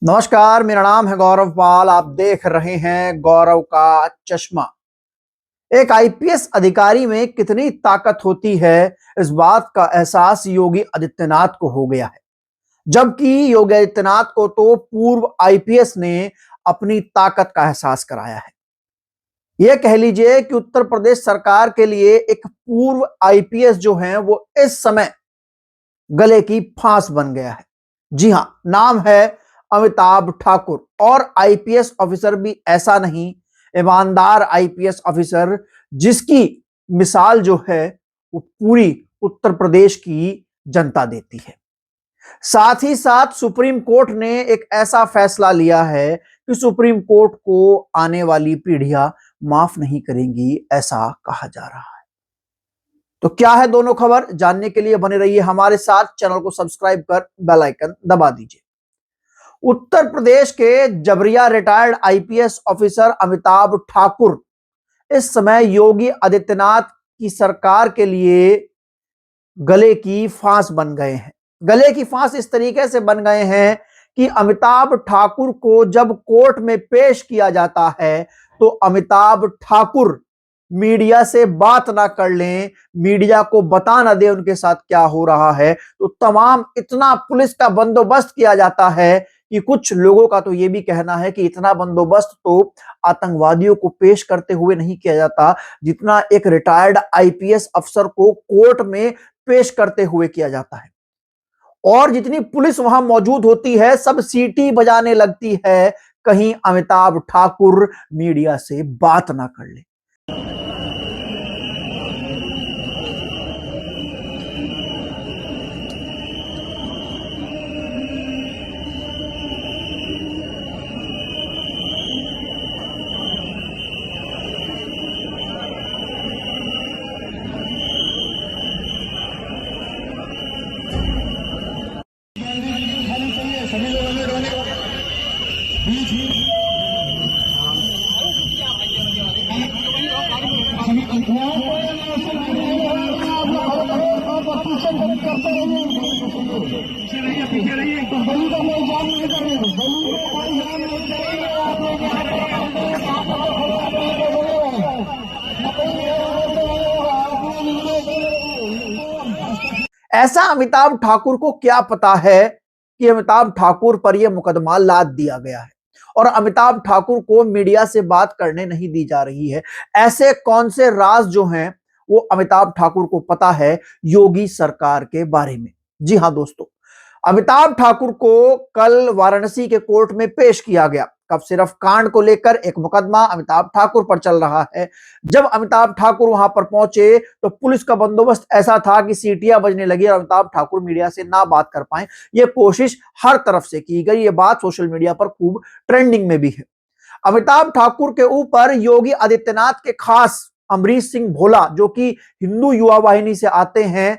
नमस्कार, मेरा नाम है गौरव पाल। आप देख रहे हैं गौरव का चश्मा। एक आईपीएस अधिकारी में कितनी ताकत होती है, इस बात का एहसास योगी आदित्यनाथ को हो गया है। जबकि योगी आदित्यनाथ को तो पूर्व आईपीएस ने अपनी ताकत का एहसास कराया है। यह कह लीजिए कि उत्तर प्रदेश सरकार के लिए एक पूर्व आईपीएस जो है वो इस समय गले की फांस बन गया है। जी हां, नाम है अमिताभ ठाकुर। और आईपीएस ऑफिसर भी ऐसा नहीं, ईमानदार आईपीएस ऑफिसर जिसकी मिसाल जो है वो पूरी उत्तर प्रदेश की जनता देती है। साथ ही साथ सुप्रीम कोर्ट ने एक ऐसा फैसला लिया है कि सुप्रीम कोर्ट को आने वाली पीढ़ियां माफ नहीं करेंगी, ऐसा कहा जा रहा है। तो क्या है दोनों खबर, जानने के लिए बने रहिए हमारे साथ। चैनल को सब्सक्राइब कर बेल आइकन दबा दीजिए। उत्तर प्रदेश के जबरिया retired IPS officer Amitabh Thakur इस समय योगी आदित्यनाथ की सरकार के लिए गले की फांस बन गए हैं। गले की फांस इस तरीके से बन गए हैं कि अमिताभ ठाकुर को जब कोर्ट में पेश किया जाता है तो अमिताभ ठाकुर मीडिया से बात ना कर लें, मीडिया को बता ना दे उनके साथ क्या हो रहा है, तो तमाम इतना पुलिस का बंदोबस्त किया जाता है कि कुछ लोगों का तो यह भी कहना है कि इतना बंदोबस्त तो आतंकवादियों को पेश करते हुए नहीं किया जाता जितना एक रिटायर्ड आईपीएस अफसर को कोर्ट में पेश करते हुए किया जाता है। और जितनी पुलिस वहां मौजूद होती है सब सीटी बजाने लगती है, कहीं अमिताभ ठाकुर मीडिया से बात ना कर ले। ऐसा अमिताभ ठाकुर को क्या पता है कि अमिताभ ठाकुर पर यह मुकदमा लाद दिया गया है और अमिताभ ठाकुर को मीडिया से बात करने नहीं दी जा रही है। ऐसे कौन से राज जो हैं वो अमिताभ ठाकुर को पता है योगी सरकार के बारे में। जी हां दोस्तों, अमिताभ ठाकुर को कल वाराणसी के कोर्ट में पेश किया गया। कब सिर्फ कांड को लेकर एक मुकदमा अमिताभ ठाकुर पर चल रहा है। जब अमिताभ ठाकुर वहां पर पहुंचे तो पुलिस का बंदोबस्त ऐसा था कि सीटियां बजने लगी और अमिताभ ठाकुर मीडिया से ना बात कर पाए। यह कोशिश हर तरफ से की गई। यह बात सोशल मीडिया पर खूब ट्रेंडिंग में भी है। अमिताभ ठाकुर के ऊपर योगी आदित्यनाथ के खास अमरीश सिंह भोला, जो कि हिंदू युवा वाहिनी से आते हैं,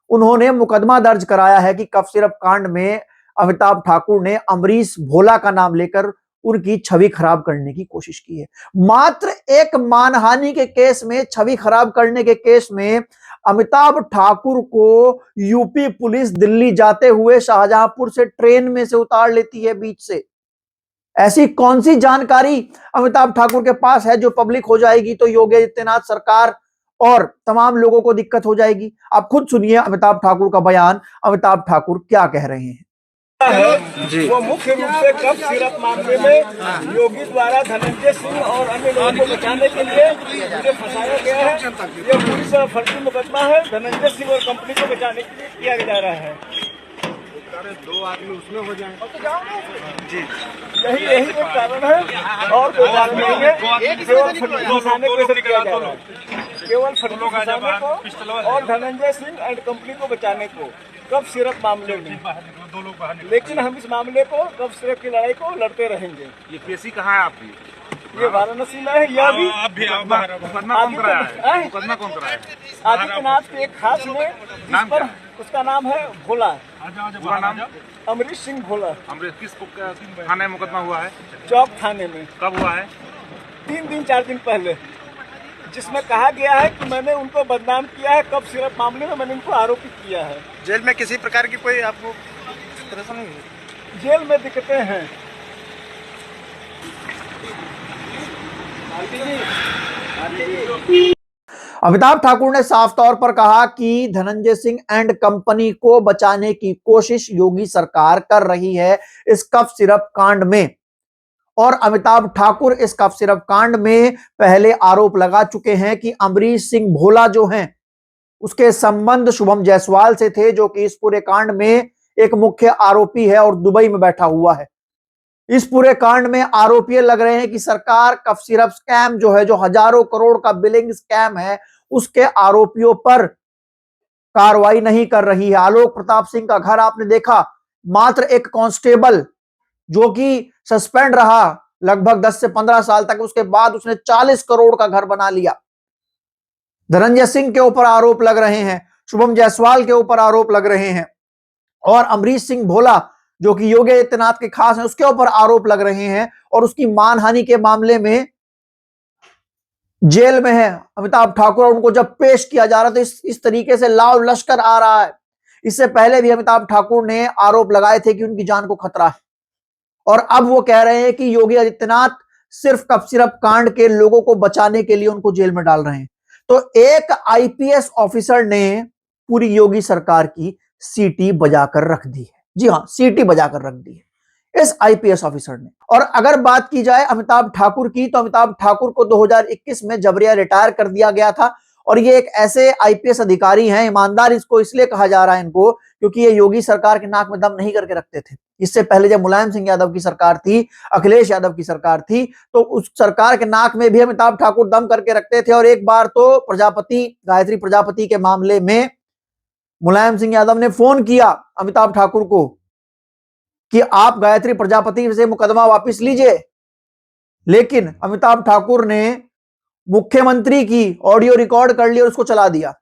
उन्होंने मुकदमा दर्ज कराया है कि कफ सिरप कांड में अमिताभ ठाकुर ने अमरीश भोला का नाम लेकर उनकी छवि खराब करने की कोशिश की है। मात्र एक मानहानि के केस में, छवि खराब करने के केस में अमिताभ ठाकुर को यूपी पुलिस दिल्ली जाते हुए शाहजहांपुर से ट्रेन में से उतार लेती है बीच से। ऐसी कौन सी जानकारी अमिताभ ठाकुर के पास है जो पब्लिक हो जाएगी तो योगी आदित्यनाथ सरकार और तमाम लोगों को दिक्कत हो जाएगी। आप खुद सुनिए अमिताभ ठाकुर का बयान, अमिताभ ठाकुर क्या कह रहे हैं। है वो मुख्य रूप से कफ सिरप मामले में योगी द्वारा धनंजय सिंह और अन्य लोगों को बचाने के लिए मुझे फंसाया गया है। ये पुलिस और फर्जी मुकदमा है। धनंजय सिंह और कंपनी को बचाने के लिए किया जा रहा है। दो आदमी उसमें हो जाए जी, यही एक कारण है और कोई कारण नहीं है। केवल फर्जी फंसाने को किया जा रहा है, केवल फर्जी फंसाने को और धनंजय सिंह एंड कंपनी को बचाने को कफ सिरप मामले में। लेकिन हम इस मामले को कफ सिरप की लड़ाई को लड़ते रहेंगे। ये पेशी कहाँ है आपकी? ये वाराणसी में है। यह भी मुकदमा कौन कराया है? मुकदमा कौन कराया है? आदित्यनाथ के एक खास में, जिस पर उसका नाम है भोला। पूरा नाम? अमरीश सिंह भोला। अमरीश किस थाने में मुकदमा हुआ है? चौक थाने में। कब हुआ है? 4 दिन पहले, जिसमें कहा गया है कि मैंने उनको बदनाम किया है। कफ सिरप मामले में मैंने उनको आरोपित किया है। जेल में किसी प्रकार की कोई आपको नहीं? जेल में दिक्कतें हैं। अमिताभ ठाकुर ने साफ तौर पर कहा कि धनंजय सिंह एंड कंपनी को बचाने की कोशिश योगी सरकार कर रही है इस कफ सिरप कांड में। और अमिताभ ठाकुर इस कफ सिरप कांड में पहले आरोप लगा चुके हैं कि अमरीश सिंह भोला जो हैं उसके संबंध शुभम जायसवाल से थे, जो कि इस पूरे कांड में एक मुख्य आरोपी है और दुबई में बैठा हुआ है। इस पूरे कांड में आरोपी लग रहे हैं कि सरकार कफ सिरप स्कैम जो है, जो हजारों करोड़ का बिलिंग स्कैम है, उसके आरोपियों पर कार्रवाई नहीं कर रही है। आलोक प्रताप सिंह का घर आपने देखा, मात्र एक कांस्टेबल जो कि सस्पेंड रहा लगभग 10 से 15 साल तक, उसके बाद उसने 40 करोड़ का घर बना लिया। धनंजय सिंह के ऊपर आरोप लग रहे हैं, शुभम जायसवाल के ऊपर आरोप लग रहे हैं, और अमरीश सिंह भोला जो कि योगी आदित्यनाथ के खास हैं उसके ऊपर आरोप लग रहे हैं, और उसकी मानहानि के मामले में जेल में है अमिताभ ठाकुर। उनको जब पेश किया जा रहा था इस तरीके से लाव लश्कर आ रहा है। इससे पहले भी अमिताभ ठाकुर ने आरोप लगाए थे कि उनकी जान को खतरा है, और अब वो कह रहे हैं कि योगी आदित्यनाथ सिर्फ कफ सिरप कांड के लोगों को बचाने के लिए उनको जेल में डाल रहे हैं। तो एक आईपीएस ऑफिसर ने पूरी योगी सरकार की सीटी बजाकर रख दी है। जी हां, सीटी बजाकर रख दी है इस आईपीएस ऑफिसर ने। और अगर बात की जाए अमिताभ ठाकुर की, तो अमिताभ ठाकुर को 2021 में जबरिया रिटायर कर दिया गया था, और ये एक ऐसे आईपीएस अधिकारी हैं, ईमानदार इसको इसलिए कहा जा रहा है इनको, क्योंकि ये योगी सरकार के नाक में दम नहीं करके रखते थे। इससे पहले जब मुलायम सिंह यादव की सरकार थी, अखिलेश यादव की सरकार थी, तो उस सरकार के नाक में भी अमिताभ ठाकुर दम करके रखते थे। और एक बार तो गायत्री प्रजापति के मामले में मुलायम सिंह यादव ने फोन किया अमिताभ ठाकुर को कि आप गायत्री प्रजापति से मुकदमा वापस लीजिए, लेकिन अमिताभ ठाकुर ने मुख्यमंत्री की ऑडियो रिकॉर्ड कर ली और उसको चला दिया।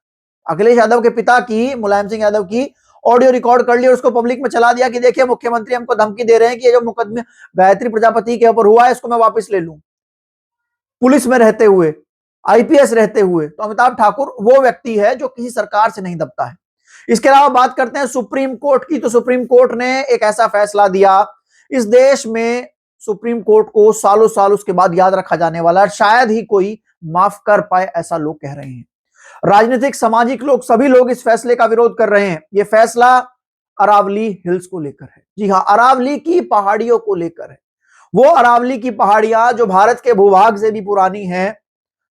अखिलेश यादव के पिता की, मुलायम सिंह यादव की ऑडियो रिकॉर्ड कर ली और उसको पब्लिक में चला दिया कि देखिए मुख्यमंत्री हमको धमकी दे रहे हैं कि ये जो मुकदमा गायत्री प्रजापति के ऊपर हुआ है इसको मैं वापस ले लूं, पुलिस में रहते हुए, आईपीएस रहते हुए। तो अमिताभ ठाकुर वो व्यक्ति है जो किसी सरकार से नहीं दबता है। इसके अलावा बात करते हैं सुप्रीम कोर्ट की, तो सुप्रीम कोर्ट ने एक ऐसा फैसला दिया, इस देश में सुप्रीम कोर्ट को सालों साल उसके बाद याद रखा जाने वाला, शायद ही कोई माफ कर पाए, ऐसा लोग कह रहे हैं। राजनीतिक, सामाजिक लोग, सभी लोग इस फैसले का विरोध कर रहे हैं। यह फैसला अरावली हिल्स को लेकर है। जी हां, अरावली की पहाड़ियों को लेकर है। वो अरावली की पहाड़ियां जो भारत के भूभाग से भी पुरानी हैं,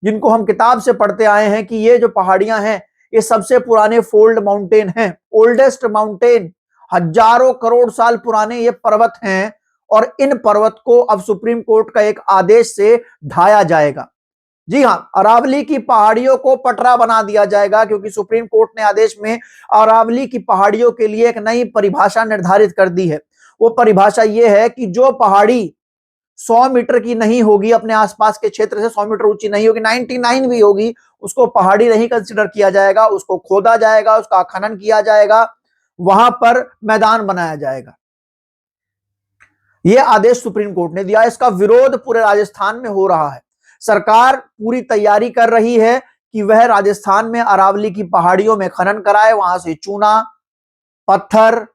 जिनको हम किताब से पढ़ते आए हैं कि ये जो पहाड़ियां हैं ये सबसे पुराने फोल्ड माउंटेन हैं, ओल्डेस्ट माउंटेन, हजारों करोड़ साल पुराने ये पर्वत हैं, और इन पर्वत को अब सुप्रीम कोर्ट का एक आदेश से ढाया जाएगा। जी हां, अरावली की पहाड़ियों को पटरा बना दिया जाएगा, क्योंकि सुप्रीम कोर्ट ने आदेश में अरावली की पहाड़ियों के लिए एक नई परिभाषा निर्धारित कर दी है। वो परिभाषा ये है कि जो पहाड़ी 100 मीटर की नहीं होगी, अपने आसपास के क्षेत्र से 100 मीटर ऊंची नहीं होगी, 99 भी होगी, उसको पहाड़ी नहीं कंसिडर किया जाएगा, उसको खोदा जाएगा, उसका खनन किया जाएगा, वहां पर मैदान बनाया जाएगा। यह आदेश सुप्रीम कोर्ट ने दिया। इसका विरोध पूरे राजस्थान में हो रहा है। सरकार पूरी तैयारी कर रही है कि वह राजस्थान में अरावली की पहाड़ियों में खनन कराए, वहां से चूना, पत्थर,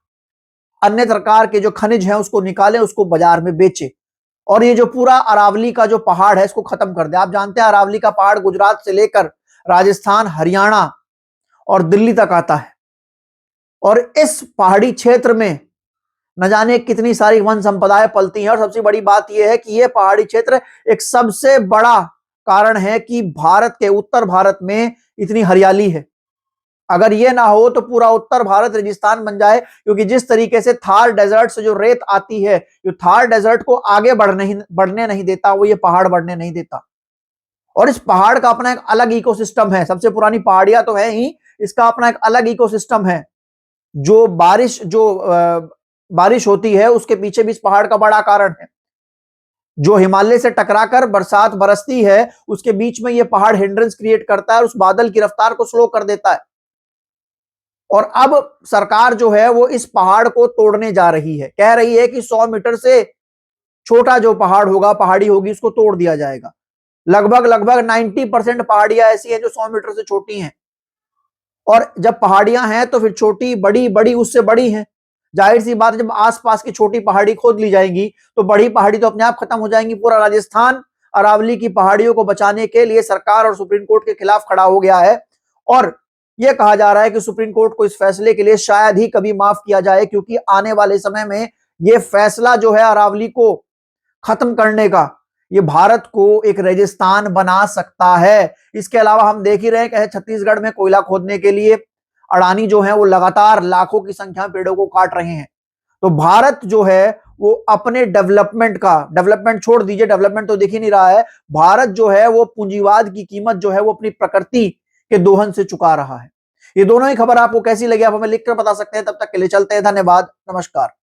अन्य प्रकार के जो खनिज हैं उसको निकाले, उसको बाजार में बेचे, और ये जो पूरा अरावली का जो पहाड़ है इसको खत्म कर दे। आप जानते हैं अरावली का पहाड़ गुजरात से लेकर राजस्थान, हरियाणा और दिल्ली तक आता है, और इस पहाड़ी क्षेत्र में न जाने कितनी सारी वन संपदाएं पलती हैं। और सबसे बड़ी बात यह है कि यह पहाड़ी क्षेत्र एक सबसे बड़ा कारण है कि भारत के उत्तर भारत में इतनी हरियाली है। अगर यह ना हो तो पूरा उत्तर भारत रेगिस्तान बन जाए, क्योंकि जिस तरीके से थार डेजर्ट से जो रेत आती है, जो थार डेजर्ट को आगे बढ़ने नहीं देता, वो ये पहाड़ बढ़ने नहीं देता। और इस पहाड़ का अपना एक अलग इकोसिस्टम है। सबसे पुरानी पहाड़ियां तो है ही, इसका अपना एक अलग इकोसिस्टम है। जो बारिश होती है उसके पीछे भी इस पहाड़ का बड़ा कारण है। जो हिमालय से टकराकर बरसात बरसती है उसके बीच में यह पहाड़ हिंड्रेंस क्रिएट करता है और उस बादल की रफ्तार को स्लो कर देता है। और अब सरकार जो है वो इस पहाड़ को तोड़ने जा रही है, कह रही है कि 100 मीटर से छोटा जो पहाड़ होगा, पहाड़ी होगी, उसको तोड़ दिया जाएगा। लगभग 90% पहाड़ियां ऐसी हैं जो 100 मीटर से छोटी हैं, और जब पहाड़ियां हैं तो फिर छोटी बड़ी बड़ी उससे बड़ी हैं। जाहिर सी बात है, जब आसपास की छोटी पहाड़ी खोद ली जाएंगी तो बड़ी पहाड़ी तो अपने आप खत्म हो जाएंगी। पूरा राजस्थान अरावली की पहाड़ियों को बचाने के लिए सरकार और सुप्रीम कोर्ट के खिलाफ खड़ा हो गया है और यह कहा जा रहा है कि सुप्रीम कोर्ट को इस फैसले के लिए शायद ही कभी माफ किया जाए, क्योंकि आने वाले समय में यह फैसला जो है अरावली को खत्म करने का, ये भारत को एक रेगिस्तान बना सकता है। इसके अलावा हम देख ही रहे हैं कि छत्तीसगढ़ में कोयला खोदने के लिए अडानी जो है वो लगातार लाखों की संख्या में पेड़ों को काट रहे हैं। तो भारत जो है वो अपने डेवलपमेंट छोड़ दीजिए, डेवलपमेंट तो दिख ही नहीं रहा है, भारत जो है वो पूंजीवाद की कीमत जो है वो अपनी प्रकृति के दोहन से चुका रहा है। ये दोनों ही खबर आपको कैसी लगी आप हमें लिखकर बता सकते हैं। तब तक के लिए चलते हैं, धन्यवाद, नमस्कार।